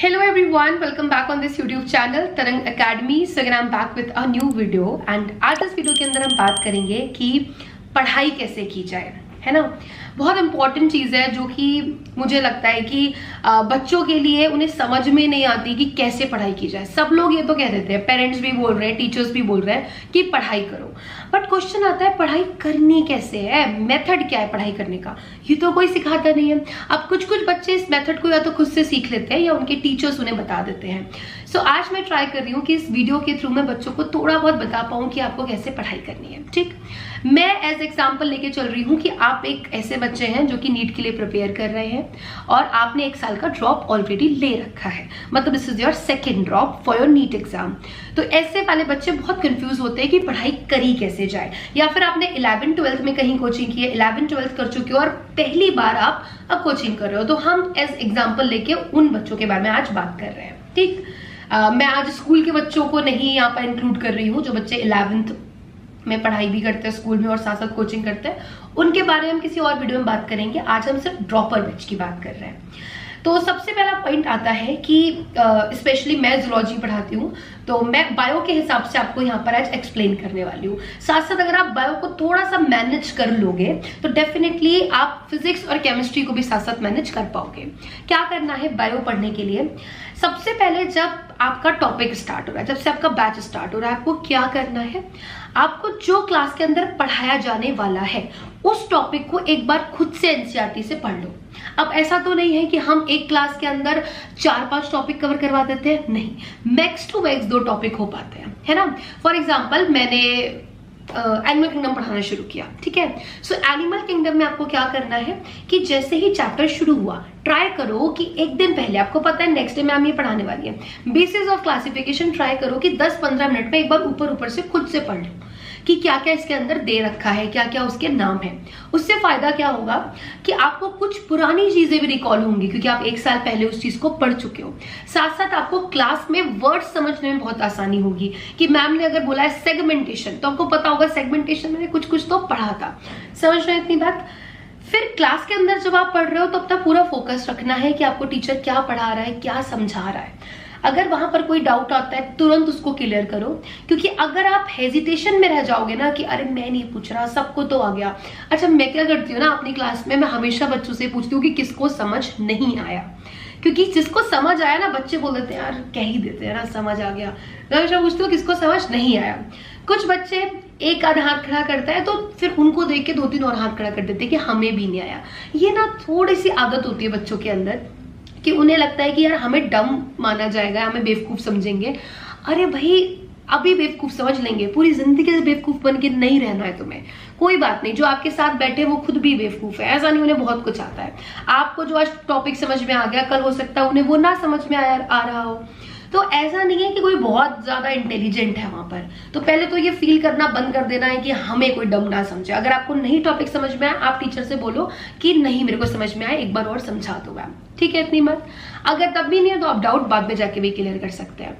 Hello everyone, welcome back on this YouTube channel Tarang Academy. So again I'm back with a new video and आज इस video के अंदर हम बात करेंगे कि पढ़ाई कैसे की जाए, है ना। बहुत इंपॉर्टेंट चीज़ है जो कि मुझे लगता है कि बच्चों के लिए उन्हें समझ में नहीं आती कि कैसे पढ़ाई की जाए। सब लोग ये तो कह देते हैं, पेरेंट्स भी बोल रहे हैं, टीचर्स भी बोल रहे हैं कि पढ़ाई करो, बट क्वेश्चन आता है पढ़ाई करनी कैसे है, मेथड क्या है पढ़ाई करने का, ये तो कोई सिखाता नहीं है। अब कुछ बच्चे इस मेथड को या तो खुद से सीख लेते हैं या उनके टीचर्स उन्हें बता देते हैं। सो आज मैं ट्राई कर रही हूँ कि इस वीडियो के थ्रू मैं बच्चों को थोड़ा बहुत बता पाऊँ कि आपको कैसे पढ़ाई करनी है। ठीक, मैं एज एग्जाम्पल लेके चल रही हूँ कि आप एक ऐसे बच्चे हैं जो कि नीट के लिए प्रिपेयर कर रहे हैं और आपने 1 साल का ड्रॉप ऑलरेडी ले रखा है, मतलब this is your second drop for your NEET exam. तो ऐसे वाले बच्चे बहुत कंफ्यूज होते हैं कि पढ़ाई करी कैसे जाए, या फिर आपने 11th-12th में कहीं कोचिंग की है, 11th-12th कर चुके हो और पहली बार आप अब कोचिंग कर रहे हो। तो हम एज एग्जाम्पल लेके उन बच्चों के बारे में आज बात कर रहे हैं। ठीक, मैं आज स्कूल के बच्चों को नहीं यहाँ पर इंक्लूड कर रही हूँ, जो बच्चे 11th में पढ़ाई भी करते हैं स्कूल में और साथ साथ कोचिंग करते हैं, उनके बारे में हम किसी और वीडियो में बात करेंगे। आज हम सिर्फ ड्रॉपर बैच की बात कर रहे हैं। तो सबसे पहला पॉइंट आता है कि स्पेशली मैं जूलॉजी पढ़ाती हूँ, तो मैं बायो के हिसाब से आपको यहाँ पर आज एक्सप्लेन करने वाली हूँ। साथ साथ अगर आप बायो को थोड़ा सा मैनेज कर लोगे तो डेफिनेटली आप फिजिक्स और केमिस्ट्री को भी साथ साथ मैनेज कर पाओगे। क्या करना है बायो पढ़ने के लिए, सबसे पहले जब आपका टॉपिक स्टार्ट हो रहा है, जब से आपका बैच स्टार्ट हो रहा है, आपको क्या करना है, आपको जो क्लास के अंदर पढ़ाया जाने वाला है उस टॉपिक को एक बार खुद से एनसीईआरटी से पढ़ लो। अब ऐसा तो नहीं है कि हम एक क्लास के अंदर 4-5 टॉपिक कवर करवा देते हैं, नहीं, मैक्स टू मैक्स 2 टॉपिक हो पाते हैं, है ना। फॉर एग्जाम्पल मैंने एनिमल किंगडम पढ़ाना शुरू किया, ठीक है। सो एनिमल किंगडम में आपको क्या करना है कि जैसे ही चैप्टर शुरू हुआ ट्राई करो कि एक दिन पहले, आपको पता है नेक्स्ट डे मैम ये पढ़ाने वाली है, बेसिस ऑफ क्लासिफिकेशन ट्राई करो कि 10-15 मिनट में एक बार ऊपर से खुद से पढ़ लो कि क्या क्या इसके अंदर दे रखा है, क्या क्या उसके नाम है। उससे फायदा क्या होगा कि आपको कुछ पुरानी चीजें भी रिकॉल होंगी क्योंकि आप 1 साल पहले उस चीज को पढ़ चुके हो। साथ साथ आपको क्लास में वर्ड समझने में बहुत आसानी होगी कि मैम ने अगर बोला है सेगमेंटेशन, तो आपको पता होगा सेगमेंटेशन मैंने कुछ तो पढ़ा था। समझ रहे हैं इतनी बात। फिर क्लास के अंदर जब आप पढ़ रहे हो तो अपना पूरा फोकस रखना है कि आपको टीचर क्या पढ़ा रहा है, क्या समझा रहा है। अगर वहां पर कोई डाउट आता है तुरंत उसको क्लियर करो, क्योंकि अगर आप हेजिटेशन में रह जाओगे ना कि अरे मैं नहीं पूछ रहा, सबको तो आ गया। अच्छा, मैं क्या करती हूँ ना अपनी क्लास में, मैं हमेशा बच्चों से पूछती हूँ कि किसको समझ नहीं आया, क्योंकि जिसको समझ आया ना बच्चे बोल देते हैं यार कह ही देते हैं ना समझ आ गया। मैं हमेशा पूछती हूँ किसको समझ नहीं आया। कुछ बच्चे एक आधा हाथ खड़ा करता है तो फिर उनको देख के 2-3 और हाथ खड़ा कर देते हैं कि हमें भी नहीं आया। ये ना थोड़ी सी आदत होती है बच्चों के अंदर कि उन्हें लगता है कि यार हमें डम माना जाएगा, हमें बेवकूफ समझेंगे। अरे भाई अभी बेवकूफ समझ लेंगे, पूरी जिंदगी से बेवकूफ बन के नहीं रहना है तुम्हें। कोई बात नहीं, जो आपके साथ बैठे वो खुद भी बेवकूफ है, ऐसा नहीं उन्हें बहुत कुछ आता है। आपको जो आज टॉपिक समझ में आ गया कल हो सकता है उन्हें वो ना समझ में आ रहा हो। तो ऐसा नहीं है कि कोई बहुत ज्यादा इंटेलिजेंट है वहां पर। तो पहले तो ये फील करना बंद कर देना है कि हमें कोई डम ना समझे। अगर आपको नहीं टॉपिक समझ में आए आप टीचर से बोलो कि नहीं मेरे को समझ में आए, एक बार और समझा दो मैम, ठीक है, इतनी बात। अगर तब भी नहीं है तो आप डाउट बाद में जाके भी क्लियर कर सकते हैं।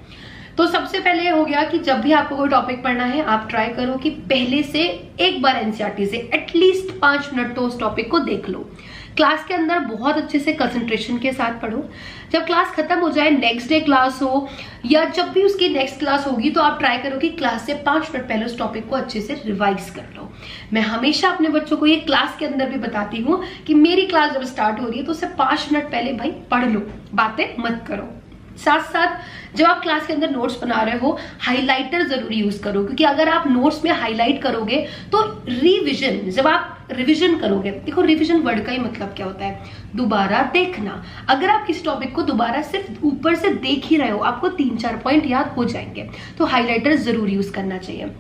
तो सबसे पहले हो गया कि जब भी आपको कोई टॉपिक पढ़ना है आप ट्राई करो कि पहले से एक बार एनसीईआरटी से एटलीस्ट 5 मिनट तो उस टॉपिक को देख लो। क्लास के अंदर बहुत अच्छे से कंसंट्रेशन के साथ पढ़ो। जब क्लास खत्म हो जाए, नेक्स्ट डे क्लास हो या जब भी उसकी नेक्स्ट क्लास होगी, तो आप ट्राई करो कि क्लास से 5 मिनट पहले उस टॉपिक को अच्छे से रिवाइज कर लो। मैं हमेशा अपने बच्चों को ये क्लास के अंदर भी बताती हूँ कि मेरी क्लास जब स्टार्ट हो रही है तो उससे 5 मिनट पहले भाई पढ़ लो, बातें मत करो। साथ साथ जब आप क्लास के अंदर नोट्स बना रहे हो हाइलाइटर जरूर यूज करो, क्योंकि अगर आप नोट्स में हाईलाइट करोगे तो रिवीजन, जब आप रिवीजन करोगे, देखो रिवीजन वर्ड का ही मतलब क्या होता है, दोबारा देखना। अगर आप किसी टॉपिक को दोबारा सिर्फ ऊपर से देख ही रहे हो आपको 3-4 पॉइंट याद हो जाएंगे, तो हाइलाइटर जरूर यूज करना चाहिए।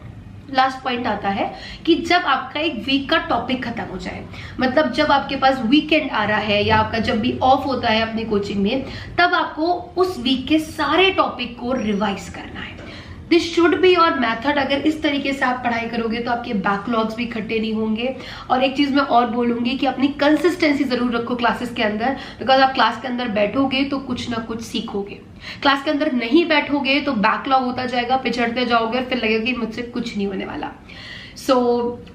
लास्ट पॉइंट आता है कि जब आपका एक वीक का टॉपिक खत्म हो जाए, मतलब जब आपके पास वीकेंड आ रहा है या आपका जब भी ऑफ होता है अपनी कोचिंग में, तब आपको उस वीक के सारे टॉपिक को रिवाइज करना है। This should be your method. अगर इस तरीके से आप पढ़ाई करोगे तो आपके बैकलॉग्स भी इकट्ठे नहीं होंगे। और एक चीज मैं और बोलूंगी कि अपनी कंसिस्टेंसी जरूर रखो क्लासेस के अंदर, बिकॉज आप क्लास के अंदर बैठोगे तो कुछ ना कुछ सीखोगे। क्लास के अंदर नहीं बैठोगे तो बैकलॉग होता जाएगा, पिछड़ते जाओगे, फिर लगेगा कि मुझसे कुछ नहीं होने वाला। So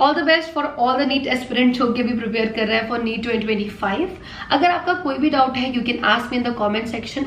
all the best for all the NEET aspirant जो कि भी प्रिपेयर कर रहे हैं फॉर नीट 2025। अगर आपका कोई भी डाउट है you can ask me in the comment section.